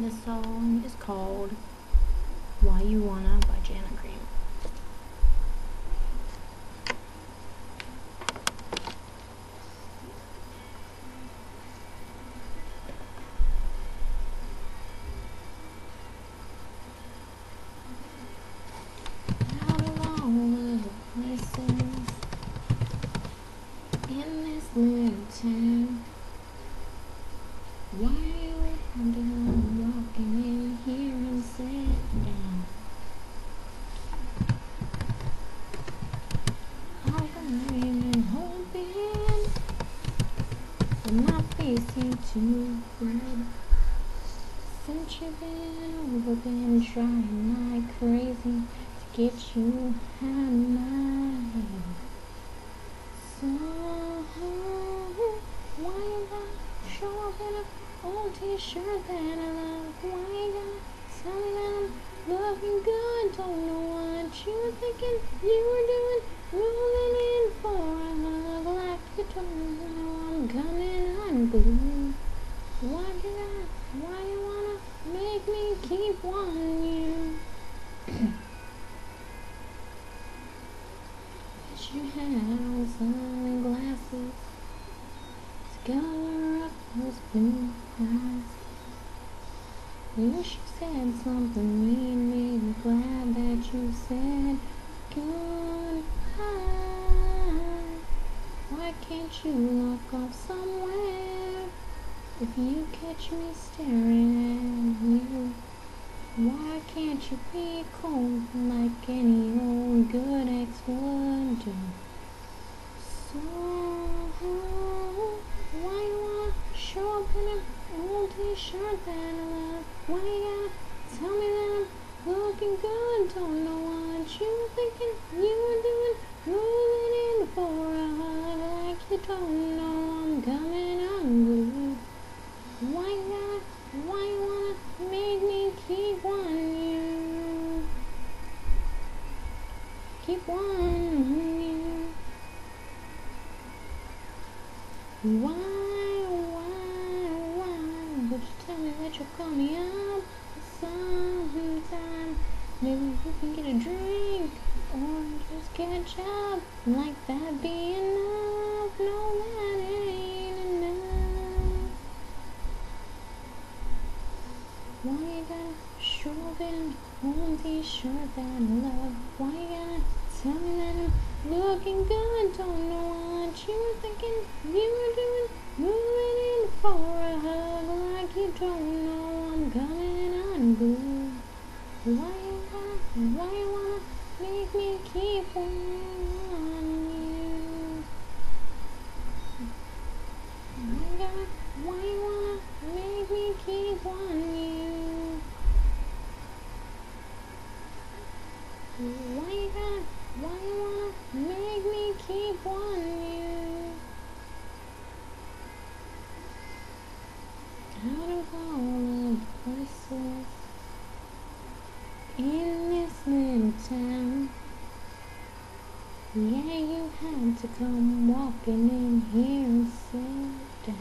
The song is called Why You Wanna by Jana Green. Out of all of the places in this little town, why you wonder walking in here and sit down? I've been dreaming, hoping that my face ain't too red. Since you've been over, been trying like crazy to get you out of my head. So, why you gotta show up in a old t-shirt that I love? Why you gotta tell me that I'm looking good? Don't know what you were thinking you were doing, rolling in for a hug like you don't know I'm coming unglued. Why you wanna make me keep wanting you? Wish you had on sunglasses to cover up those blue eyes. Wish you said something mean, made me glad that you said goodbye. Why can't you look off somewhere if you catch me staring at you? Why can't you be cold like any old good ex would do? So, why you wanna show up in an old t-shirt that I love? Why you gotta tell me that I'm looking good? Don't know what you were thinking you were doing, moving in for a hug like you don't know I'm coming unglued. Why you wanna make me keep wanting you? Keep wanting you. Why would you tell me that you'll call me up sometime? Maybe we can get a drink or just catch up. Like that be enough? No, that ain't enough. Why you gotta show up in a old t-shirt that I love? Why you gotta tell me that I'm looking good? Don't know what you were thinking you were doing, moving in for a hug like you don't know I'm coming unglued. Why you wanna make me keep wanting you? Why you wanna make me keep wanting you? Why you wanna make me keep wanting you? Out of all of the places in this little town, yeah, you had to come walking in here and sit down.